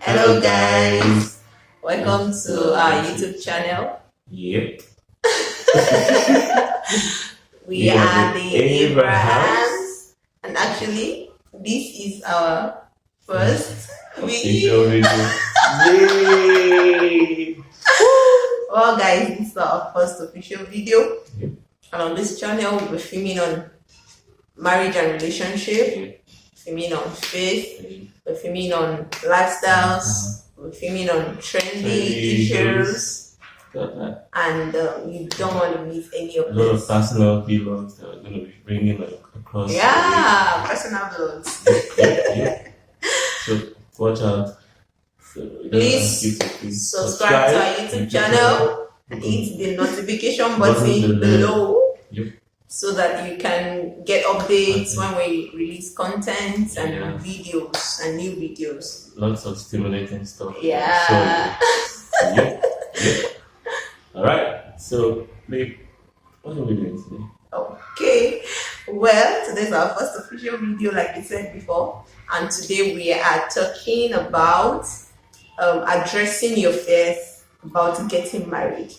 Hello guys, welcome to our YouTube channel. Yep. We are the Abrahams, and actually this is our first Official video. video. Yay! Well guys, this is our first official video. Yep. And on this channel we'll be filming on marriage and relationship, Yep. filming on faith, Yep. we're filming on lifestyles, we're filming on trendy issues, Got that. and you don't want to miss any A of lot of this. personal vlogs that we're going to be bringing across. Yeah, personal vlogs. Yep. So watch out. So we're gonna ask you to please Subscribe to our YouTube channel and hit the notification button below, Yep. so that you can get updates when we release content and Yeah. videos and new videos. Lots of stimulating stuff. Yeah. So, yep. Alright. So, babe, what are we doing today? Okay, well, today's our first official video, like we said before, and today we are talking about addressing your fears about getting married,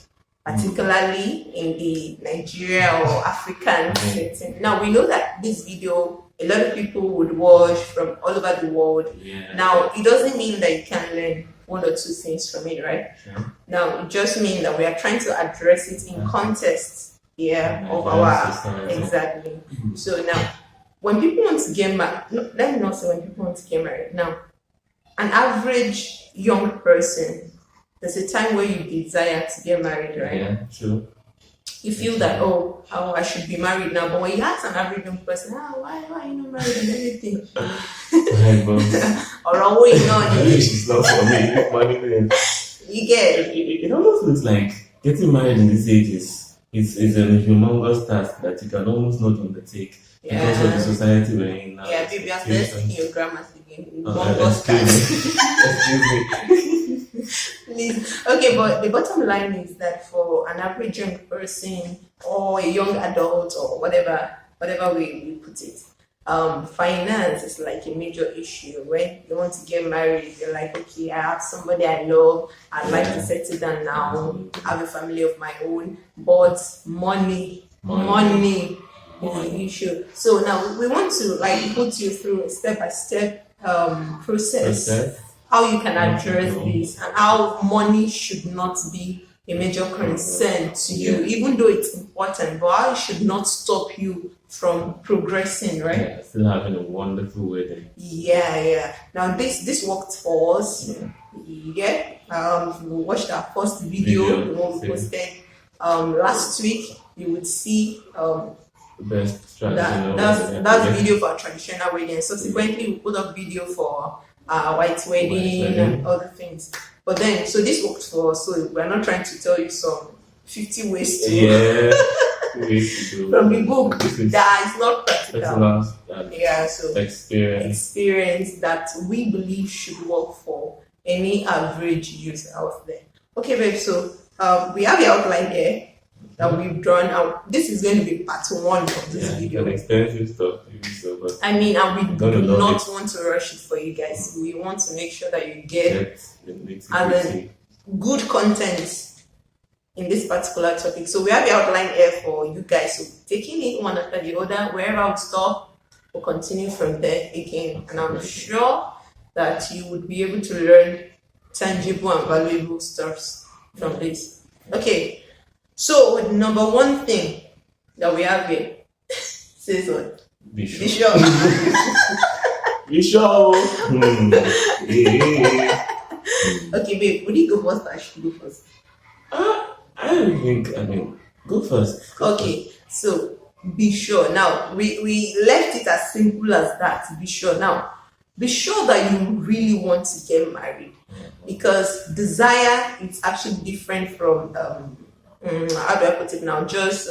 particularly in the Nigeria or African setting. Now, we know that this video, a lot of people would watch from all over the world. Yeah. Now, it doesn't mean that you can learn one or two things from it, right? Sure. Now, it just means that we are trying to address it in context, of Nigerian our society. exactly. So now, when people want to get married, let me not say when people want to get married. Now, an average young person, there's a time where you desire to get married, right? Yeah, true. You feel that oh, I should be married now. But when you ask an average young person, why are you not married and everything? Right, but Or always not. marriage is not for me. Money thing. You get It almost looks like getting married in this age is a humongous task that you can almost not undertake because of the society we're in now. Yeah, baby, I'm Yes, speaking your grammar again. excuse me. Please. Okay, but the bottom line is that for an average young person or a young adult or whatever we put it, finance is like a major issue. When you want to get married, you're like, okay, I have somebody I love, I'd like to settle down now, have a family of my own, but money is the issue. So now we want to like put you through a step-by-step process, how you can address this, and how money should not be a major concern to you, even though it's important, but how it should not stop you from progressing, right? Yeah, still having a wonderful wedding. Yeah. Now this worked for us. Yeah. If you watched our first video, the one we posted last week, you would see The best traditional that's video for a traditional wedding. Subsequently, we put up video for white wedding and other things. But then, so this worked for us. So we're not trying to tell you some 50 ways to ways to do from the book This is that is not practical. personal Yeah, so experience that we believe should work for any average user out there. Okay, babe. So we have the outline here that we've drawn out. This is going to be part one of this video. An expensive stuff, so, but I mean, and we Gonna do love not want to rush it for you guys. We want to make sure that you get and then good content in this particular topic. So we have the outline here for you guys. So taking it one after the other, wherever we stop, we'll continue from there again. And I'm sure that you would be able to learn tangible and valuable stuff from this. Okay. So the number one thing that we have here says what? Be Be sure. sure. Be sure. Yeah. Okay, babe, would you go first or I should go first? I don't think. Go first. Okay, so be sure. Now we left it as simple as that. Be sure. Now, be sure that you really want to get married, because desire is actually different from how do I put it now? Just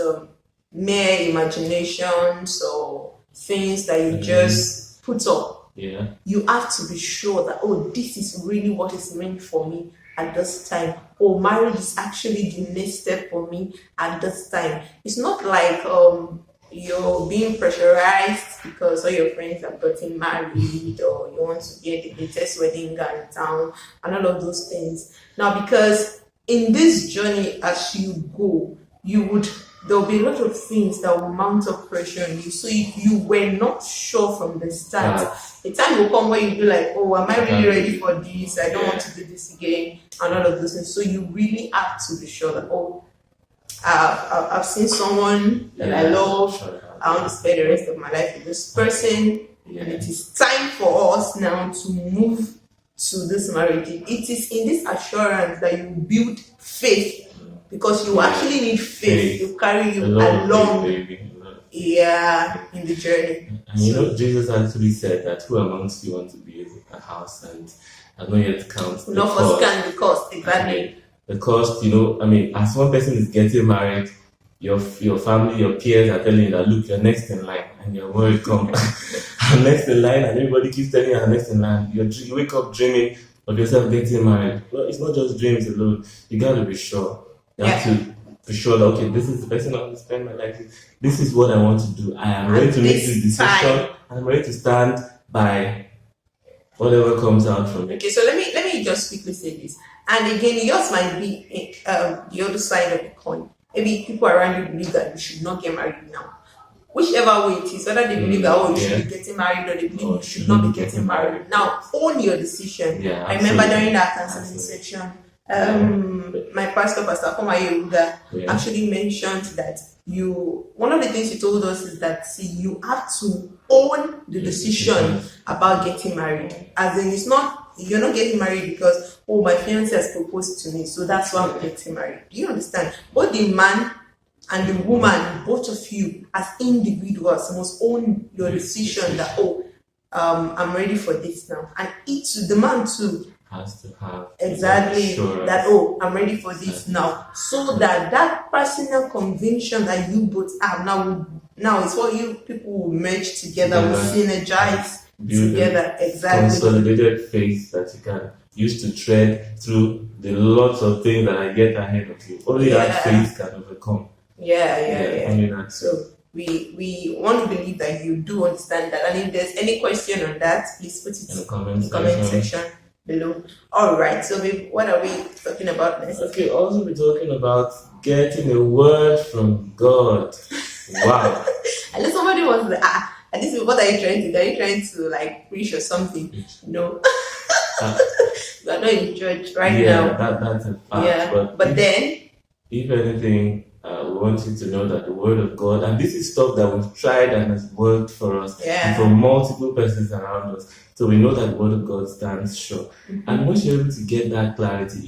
mere imaginations or things that you just put up. Yeah. You have to be sure that this is really what is meant for me at this time, or marriage is actually the next step for me at this time. It's not like you're being pressurized because all your friends have gotten married, or you want to get the latest wedding gown in town, and all of those things. Now, because in this journey, as you go, there'll be a lot of things that will mount up pressure on you. So if you were not sure from the start, the time will come where you'll be like, oh, am I really ready for this? I don't want to do this again, and all of those things. So you really have to be sure that, oh, I've seen someone that I love. I want to spend the rest of my life with this person, and it is time for us now to move to this marriage. It is in this assurance that you build faith, because you actually need faith to carry you along. In the journey. And Jesus actually said that who amongst you want to be a house and not yet count the cost. Count the cost, exactly. The cost, as one person is getting married, your family, your peers are telling you that, look, you're next in line, and your word come. I'm next in line, and everybody keeps telling you I'm next in line. You wake up dreaming of yourself getting married. Well, it's not just dreams alone. You got to be sure. You have to be sure that, okay, this is the person I want to spend my life with. This is what I want to do. I am ready to make this decision. I'm ready to stand by whatever comes out from it. Okay, so let me just quickly say this. And again, yours might be the other side of the coin. Maybe people around you believe that you should not get married now. Whichever way it is, whether they believe that you should be getting married, or they believe you should not be getting married. Now, own your decision. Yeah, I remember during that counseling section, my pastor, Pastor Akoma Yehuda, actually mentioned that one of the things he told us is that, see, you have to own the decision about getting married. As in, you're not getting married because, oh, my fiancé has proposed to me, so that's why I'm getting married. Do you understand? Both the man and the woman, both of you as individuals, must own your decision that, I'm ready for this now. And the man too has to have exactly that, I'm ready for this now. So that personal conviction that you both have now is what you people will merge together, will synergize together. Exactly. Consolidated faith that you can use to tread through the lots of things that I get ahead of you. Only that faith can overcome. Only that. So we want to believe that you do understand that. And if there's any question on that, please put it in the comment section below. All right. So what are we talking about next? Okay. Also, we're talking about getting a word from God. Wow. I know somebody wants to. And this is what are you trying to do? Are you trying to like preach or something? No. You are not in church right now. Yeah, that's a fact. Yeah. But then, if anything, we want you to know that the word of God, and this is stuff that we've tried and has worked for us, and for multiple persons around us. So we know that the word of God stands sure. And once you're able to get that clarity,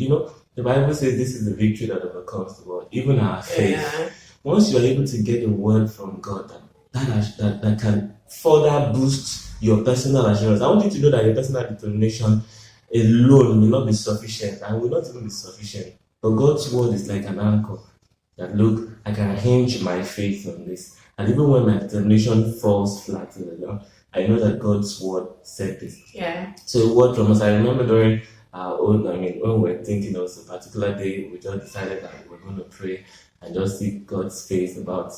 the Bible says this is the victory that overcomes the world, even our faith. Yeah. Once you're able to get a word from God that can further boost your personal assurance, I want you to know that your personal determination alone will not be sufficient, and will not even be sufficient. But God's word is like an anchor that, look, I can hinge my faith on this. And even when my determination falls flat in the ground, I know that God's word said this. Yeah. So a word from us. I remember during when we were thinking there was a particular day, we just decided that we were going to pray and just seek God's face about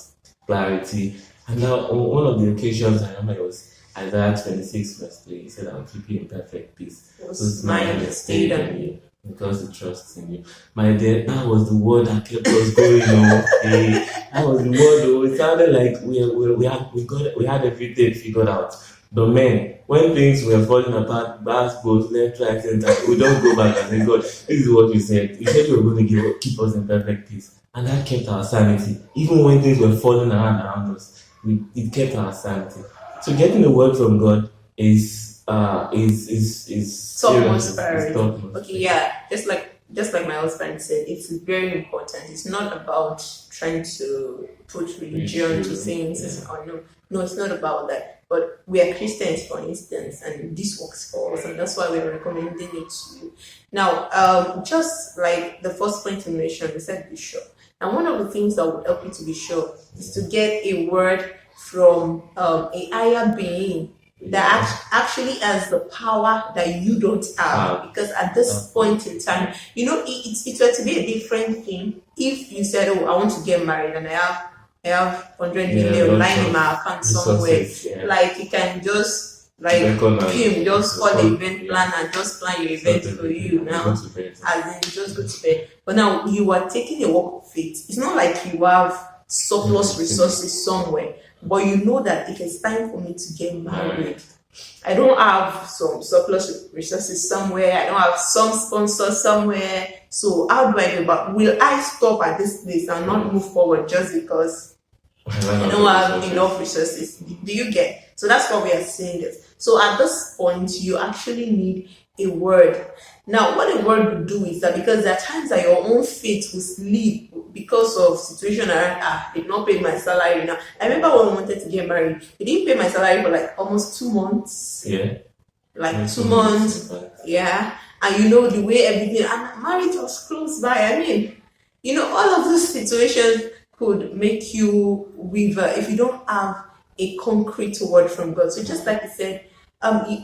clarity. And now on one of the occasions, I remember it was Isaiah 26 verse 3. He said, I'll keep you in perfect peace. Whose mind is stayed on you, because he trusts in you. My dear, that was the word that kept us going on. That was the word. It sounded like we had everything figured out. But man, when things were falling apart, both left, right, center, we don't go back and say, God, this is what you said. You said you were going to keep us in perfect peace. And that kept our sanity. Even when things were falling around us, it kept our sanity. So getting the word from God is topmost priority. Okay, yeah. Just like my husband said, it's very important. It's not about trying to put religion to things. No, it's not about that. But we are Christians, for instance, and this works for us, and that's why we're recommending it to you. Now, just like the first point you mentioned, we said be sure. And one of the things that would help you to be sure is to get a word from a higher being that actually has the power that you don't have. Because at this point in time, it were to be a different thing if you said, I want to get married and I have have 100 Yeah, million lots lying in of my account somewhere. resources. Yeah. Like you can just like Recognize just call the event yeah. plan and just plan your Sort event for everything you and now. go to bed. As in just go to bed. But now you are taking a walk of faith. It's not like you have surplus resources somewhere, but you know that it is time for me to get married. I don't have some surplus resources somewhere. I don't have some sponsors somewhere. So how do I go about? Will I stop at this place and not move forward just because I don't have enough resources? Do you get? So that's what we are saying this. So at this point, you actually need a word. Now, what a word will do is that because there are times that your own faith will sleep because of situation around, they did not pay my salary now. I remember when we wanted to get married, they didn't pay my salary for like almost 2 months. Yeah. Like 2 months. Yeah. And you know the way everything, and marriage was close by. I mean, you know, all of those situations could make you waver if you don't have a concrete word from God. So just like you said,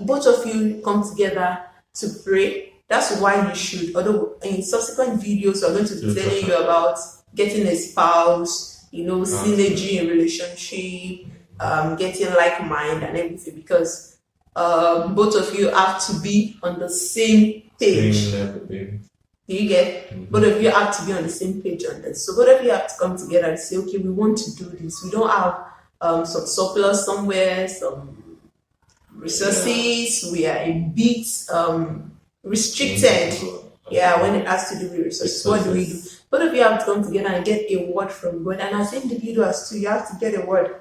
both of you come together to pray. That's why you should. Although in subsequent videos, we're going to be telling you about getting a spouse, you know, synergy in relationship, getting like mind and everything, because both of you have to be on the same page. Do you get? Mm-hmm. Both of you have to be on the same page on this. So both of you have to come together and say, okay, we want to do this. We don't have some surplus somewhere, some resources. We are a bit restricted. Yeah, when it has to do with resources. What do we do? Both of you have to come together and get a word from God. And as individuals too, you have to get a word.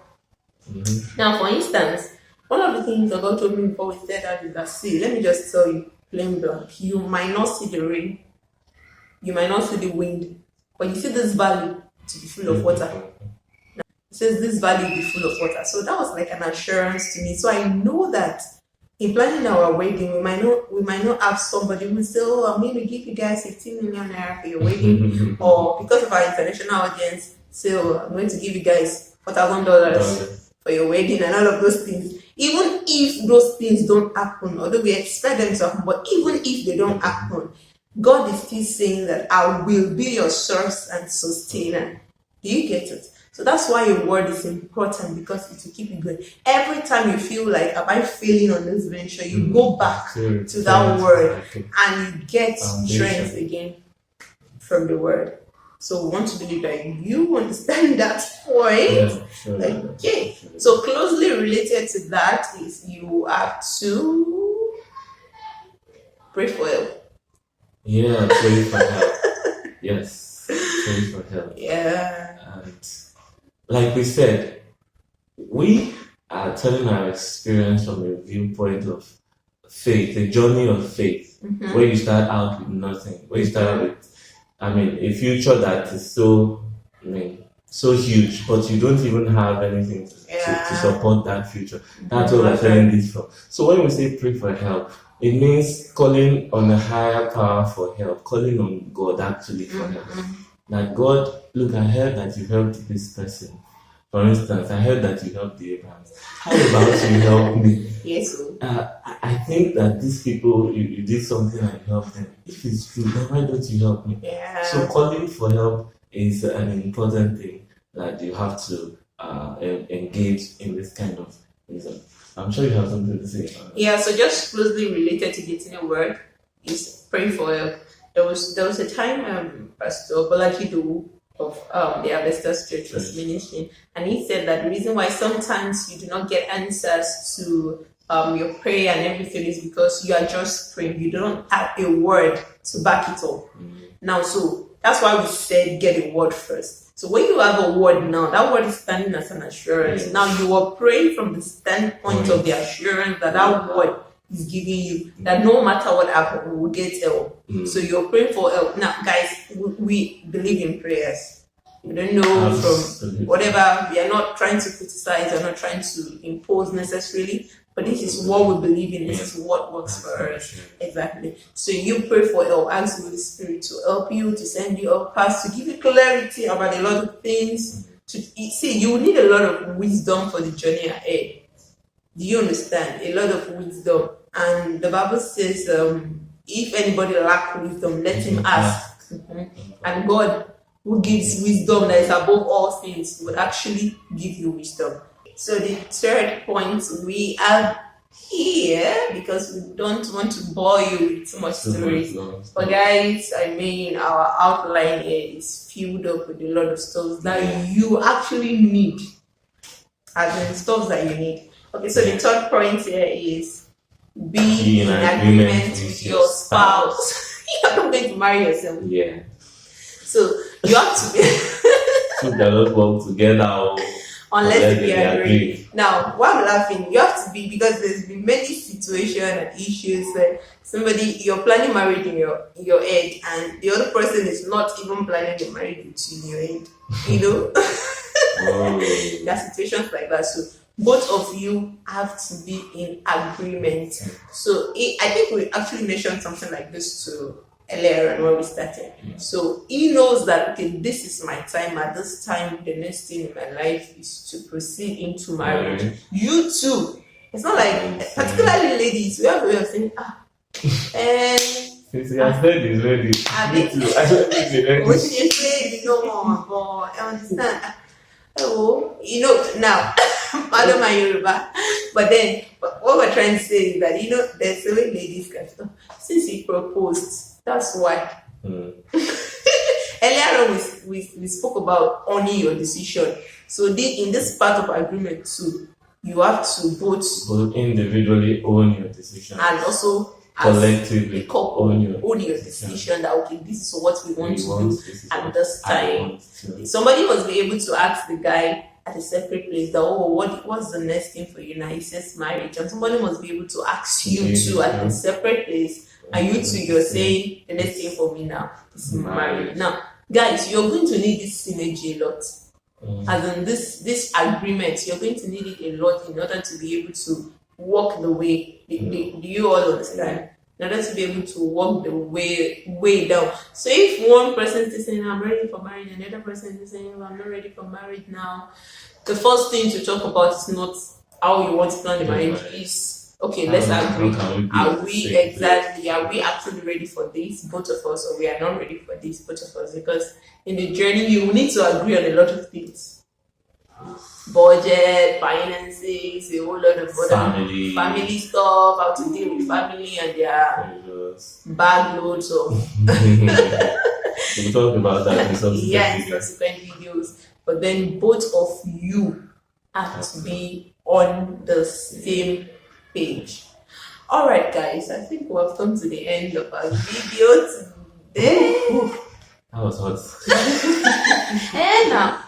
Mm-hmm. Now, for instance, one of the things that God told me before we said that is that, see, let me just tell you, plain blank, you might not see the rain, you might not see the wind, but you see this valley to be full of water. Now, it says this valley will be full of water. So that was like an assurance to me. So I know that in planning our wedding, we might not have somebody who will say, oh, I'm going to give you guys 15 million naira for your wedding, or because of our international audience, so I'm going to give you guys $4,000 for your wedding and all of those things. Even if those things don't happen, although we expect them to happen, but even if they don't happen, God is still saying that I will be your source and sustainer. Do you get it? So that's why your word is important, because it will keep you going. Every time you feel like, am I failing on this venture, you go back to that word and you get strength again from the word. So we want to believe that you understand that point. Yeah, sure, okay. Sure. So closely related to that is you have to pray for help. Yeah, pray for help. Yes, pray for help. Yeah. And like we said, we are telling our experience from a viewpoint of faith, a journey of faith, where you start out with nothing, where you start out with, a future that is so huge, but you don't even have anything to support that future. That's what we're telling this from. So when we say pray for help, it means calling on a higher power for help, calling on God actually for help. That God, look, I heard that you helped this person. For instance, I heard that you helped the Abrahams. How about you help me? Yes. I think that these people, you did something and helped them. If it's true, then why don't you help me? Yeah. So calling for help is an important thing that you have to engage in this kind of reason. I'm sure you have something to say. Yeah, so just closely related to getting a word is pray for help. There was a time Pastor Bolajidu of the Harvesters Church was ministering, and he said that the reason why sometimes you do not get answers to your prayer and everything is because you are just praying. You don't have a word to back it up. Now, so that's why we said get a word first. So when you have a word now, that word is standing as an assurance. Now you are praying from the standpoint of the assurance that that word is giving you, that no matter what happens, we will get help. So you're praying for help. Now, guys, we believe in prayers. We don't know from whatever. We are not trying to criticize. We are not trying to impose necessarily. But this is what we believe in. This is what works for us. Exactly. So you pray for help. Ask the Holy Spirit to help you, to send you a path, to give you clarity about a lot of things. See, you need a lot of wisdom for the journey ahead. Do you understand? A lot of wisdom. And the Bible says, if anybody lacks wisdom, let him ask. And God who gives wisdom that is above all things, would actually give you wisdom. So the third point we have here, because we don't want to bore you with too much stories. But guys, I mean, our outline here is filled up with a lot of stuff that you actually need. As in stuff that you need. Okay, so the third point here is be in agreement with your spouse. You're not going to marry yourself. Yeah. So you have to be So they don't work together. unless they agree. Now, why I'm laughing, you have to be, because there's been many situations and issues where you're planning marriage in your head, and the other person is not even planning the marriage with you in your head. You know? There are situations like that. So both of you have to be in agreement. So I think we actually mentioned something like this to earlier when we started. So he knows that, okay, this is my time. At this time, the next thing in my life is to proceed into marriage. You too. It's not like, particularly ladies, we have a way of saying, since he has said he's ready, me too. I don't think he's ready. What she said, you know, but I understand. Oh, you know, now, pardon my Yoruba, but then what we're trying to say is that, you know, there's a way ladies can stop. Since he proposed, that's why. Earlier on, we spoke about owning your decision. So in this part of agreement too, you have to both individually own your decision, and also collectively own your decision. That, okay, this is what we want to do at this time. Somebody must be able to ask the guy at a separate place that, oh, what's the next thing for you now? He says marriage, and somebody must be able to ask you too at a separate place, and you too, you're saying the next thing for me now is marriage. Now, guys, you're going to need this synergy a lot. As in this agreement, you're going to need it a lot in order to be able to walk the way. Do you all understand? In order to be able to walk the way down. So if one person is saying, I'm ready for marriage, and the other person is saying, I'm not ready for marriage now, the first thing to talk about is not how you want to plan the marriage, is, okay, let's agree. Are we actually ready for this, both of us, or we are not ready for this, both of us? Because in the journey, you will need to agree on a lot of things. Budget, finances, a whole lot of other family stuff, how to deal with family and their bag loads of. We'll talk about that in subsequent videos. But then both of you have to be on the same page. Alright, guys, I think we have come to the end of our video today. That was hot. And now.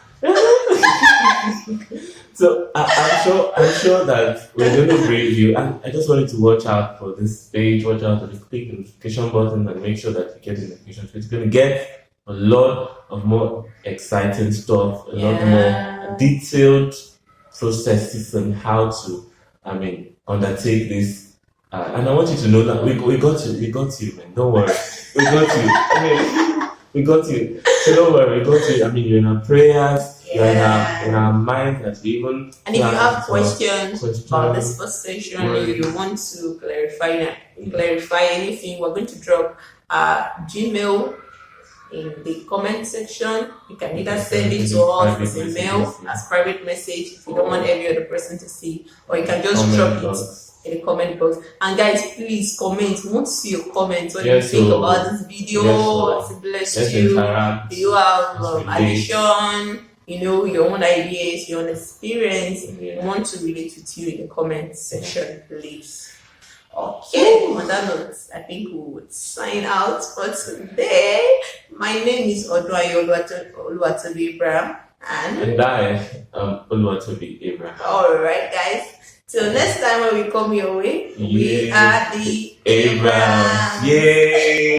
So I'm sure that we're going to bring you, and I just want you to watch out for this page, watch out for the click notification button, and make sure that you get the notification. It's going to get a lot of more exciting stuff, a lot more detailed processes on how to, undertake this. And I want you to know that we got you, man. Don't worry, we got you. We got you. So don't worry, we got you. You're in our prayers. You're in our mind that we even. And if you have questions about this first session, you want to clarify anything, we're going to drop Gmail in the comment section. You can either send it to us as a mail, as private message, if you don't want every other person to see, or you can just drop it in the comment box. And guys, please comment. We want to see your comments. What do you think about this video? Bless you. Do you have addition? Your own ideas, your own experience. We want to relate with you in the comment section, please. Okay, on that note, I think we would sign out for today. My name is Oduayo Oluwatobi Abraham. And I am Oluwatobi Abraham. Alright, guys. Till next time when we come your way, we are the Abraham. Yay!